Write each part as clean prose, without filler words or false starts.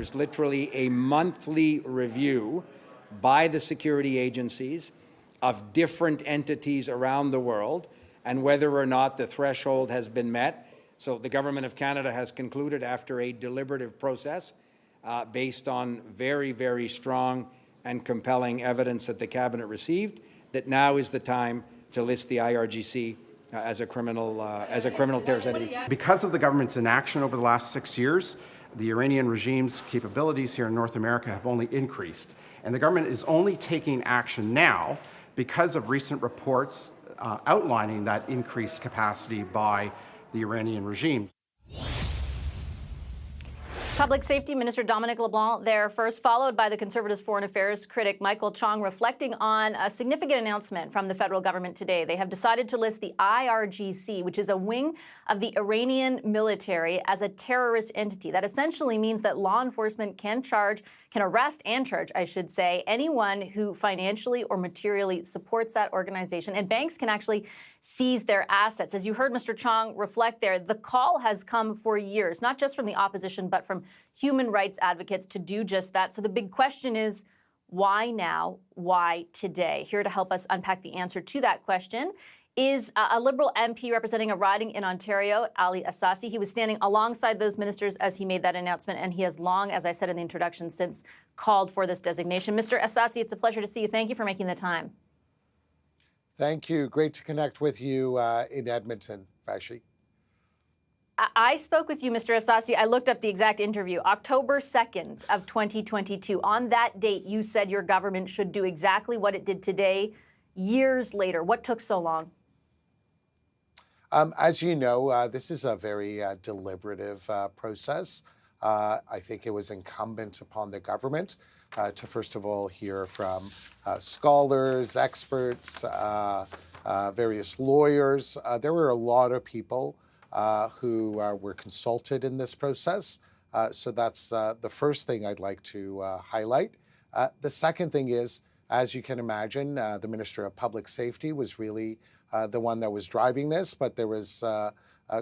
There's literally a monthly review by the security agencies of different entities around the world and whether or not the threshold has been met. So the Government of Canada has concluded, after a deliberative process based on very, very strong and compelling evidence that the Cabinet received, that now is the time to list the IRGC as a criminal terrorist entity. Because of the government's inaction over the last 6 years, the Iranian regime's capabilities here in North America have only increased. And the government is only taking action now because of recent reports outlining that increased capacity by the Iranian regime. Public Safety Minister Dominic LeBlanc there first, followed by the Conservatives' foreign affairs critic Michael Chong, reflecting on a significant announcement from the federal government today. They have decided to list the IRGC, which is a wing of the Iranian military, as a terrorist entity. That essentially means that law enforcement can arrest and charge, I should say, anyone who financially or materially supports that organization. And banks can actually seize their assets. As you heard Mr. Chong reflect there, the call has come for years, not just from the opposition, but from human rights advocates to do just that. So the big question is, why now? Why today? Here to help us unpack the answer to that question is a Liberal MP representing a riding in Ontario, Ali Ehsassi. He was standing alongside those ministers as he made that announcement, and he has long, as I said in the introduction, since called for this designation. Mr. Ehsassi, it's a pleasure to see you. Thank you for making the time. Thank you. Great to connect with you in Edmonton, Vassy. I spoke with you, Mr. Ehsassi. I looked up the exact interview, October 2nd of 2022. On that date, you said your government should do exactly what it did today, years later. What took so long? As you know, this is a very deliberative process. I think it was incumbent upon the government to, first of all, hear from scholars, experts, various lawyers. There were a lot of people who were consulted in this process. So that's the first thing I'd like to highlight. The second thing is, as you can imagine, the Minister of Public Safety was really the one that was driving this, but there was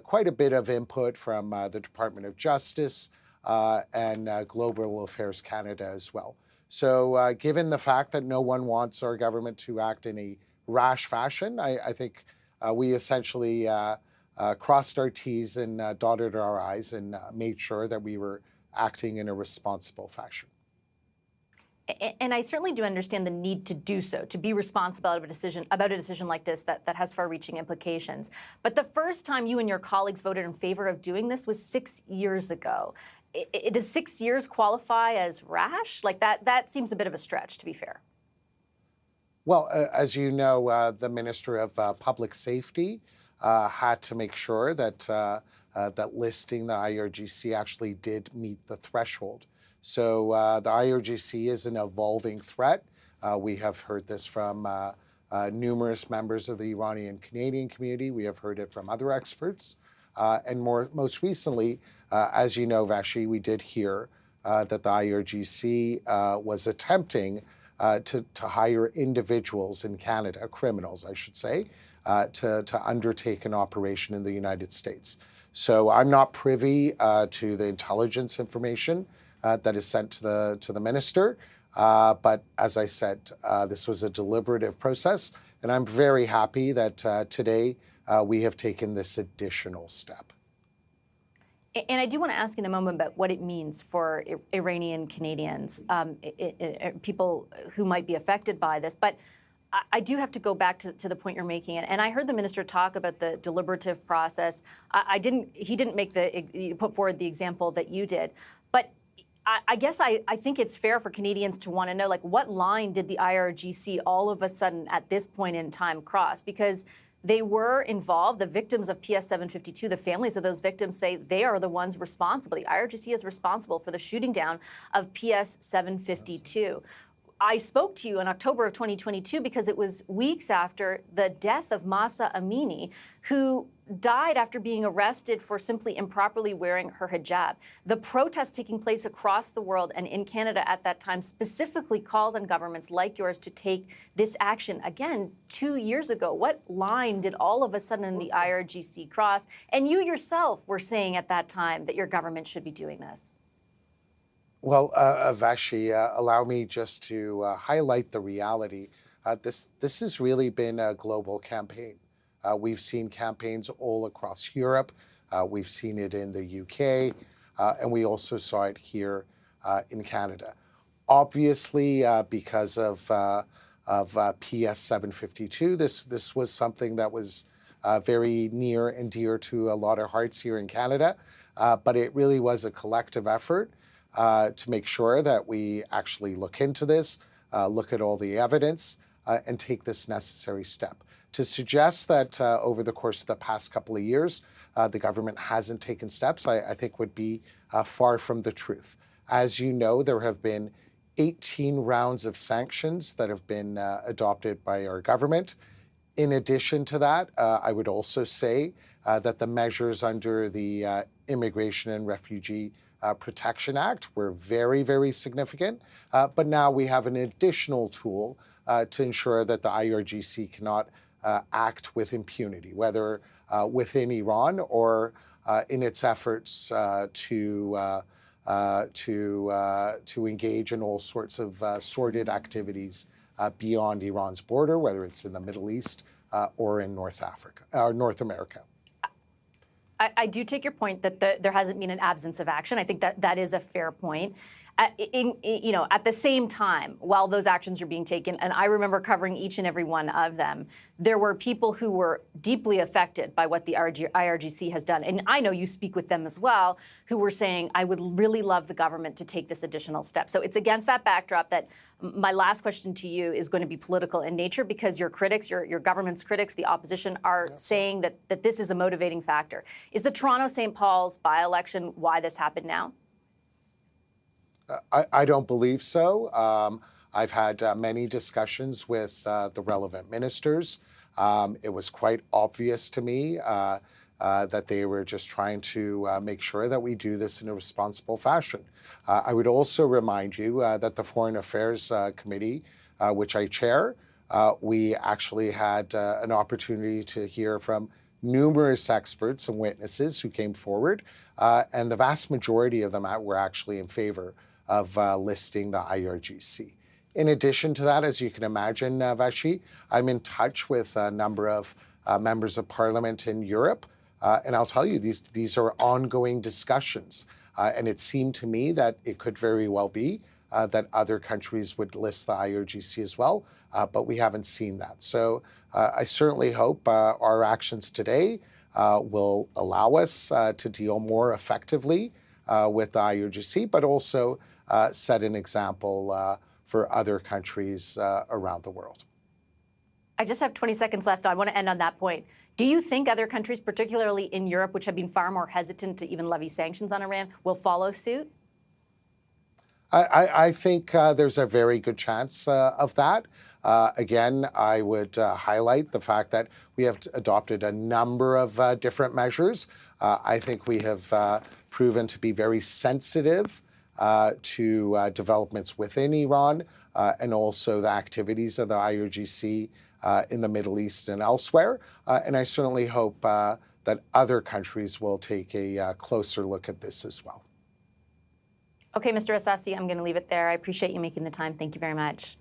quite a bit of input from the Department of Justice and Global Affairs Canada as well. So given the fact that no one wants our government to act in a rash fashion, I think we essentially crossed our T's and dotted our I's and made sure that we were acting in a responsible fashion. And I certainly do understand the need to do so, to be responsible about a decision like this that has far-reaching implications. But the first time you and your colleagues voted in favor of doing this was 6 years ago. Does 6 years qualify as rash? Like that seems a bit of a stretch, to be fair. Well, as you know, the Minister of Public Safety had to make sure that that listing the IRGC actually did meet the threshold. So the IRGC is an evolving threat. We have heard this from numerous members of the Iranian Canadian community. We have heard it from other experts. And most recently, as you know, Vassy, we did hear that the IRGC was attempting to hire individuals in Canada, criminals, I should say, to undertake an operation in the United States. So I'm not privy to the intelligence information that is sent to the minister. But as I said, this was a deliberative process, and I'm very happy that today we have taken this additional step. And I do want to ask in a moment about what it means for Iranian Canadians, people who might be affected by this. But I do have to go back to the point you're making. And I heard the minister talk about the deliberative process. He didn't put forward the example that you did. But I guess I think it's fair for Canadians to want to know, like, what line did the IRGC all of a sudden at this point in time cross? Because they were involved. The victims of PS 752, the families of those victims say they are the ones responsible. The IRGC is responsible for the shooting down of PS 752. I spoke to you in October of 2022 because it was weeks after the death of Mahsa Amini, who died after being arrested for simply improperly wearing her hijab. The protests taking place across the world and in Canada at that time specifically called on governments like yours to take this action. Again, 2 years ago, what line did all of a sudden the IRGC cross? And you yourself were saying at that time that your government should be doing this. Well, Vassy, allow me just to highlight the reality. This has really been a global campaign. We've seen campaigns all across Europe. We've seen it in the UK, and we also saw it here in Canada. Obviously, because of PS 752, this was something that was very near and dear to a lot of hearts here in Canada, but it really was a collective effort to make sure that we actually look into this, look at all the evidence, and take this necessary step. To suggest that over the course of the past couple of years, the government hasn't taken steps, I think would be far from the truth. As you know, there have been 18 rounds of sanctions that have been adopted by our government. In addition to that, I would also say that the measures under the Immigration and Refugee Protection Act were very, very significant. But now we have an additional tool to ensure that the IRGC cannot act with impunity, whether within Iran or in its efforts to engage in all sorts of sordid activities beyond Iran's border, whether it's in the Middle East or in North America. I do take your point that there hasn't been an absence of action. I think that is a fair point. At the same time, while those actions are being taken, and I remember covering each and every one of them, there were people who were deeply affected by what the IRGC has done. And I know you speak with them as well, who were saying, I would really love the government to take this additional step. So it's against that backdrop that my last question to you is going to be political in nature, because your critics, your government's critics, the opposition, are saying that this is a motivating factor. Is the Toronto-St. Paul's by-election why this happened now? I don't believe so. I've had many discussions with the relevant ministers. It was quite obvious to me that they were just trying to make sure that we do this in a responsible fashion. I would also remind you that the Foreign Affairs Committee, which I chair, we actually had an opportunity to hear from numerous experts and witnesses who came forward, and the vast majority of them were actually in favor of listing the IRGC. In addition to that, as you can imagine, Vassy, I'm in touch with a number of members of parliament in Europe, and I'll tell you, these are ongoing discussions. And it seemed to me that it could very well be that other countries would list the IRGC as well, but we haven't seen that. So I certainly hope our actions today will allow us to deal more effectively with the IRGC, but also set an example for other countries around the world. I just have 20 seconds left. I want to end on that point. Do you think other countries, particularly in Europe, which have been far more hesitant to even levy sanctions on Iran, will follow suit? I think there's a very good chance of that. Again, I would highlight the fact that we have adopted a number of different measures. I think we have proven to be very sensitive to developments within Iran and also the activities of the IRGC in the Middle East and elsewhere. And I certainly hope that other countries will take a closer look at this as well. Okay, Mr. Ehsassi, I'm going to leave it there. I appreciate you making the time. Thank you very much.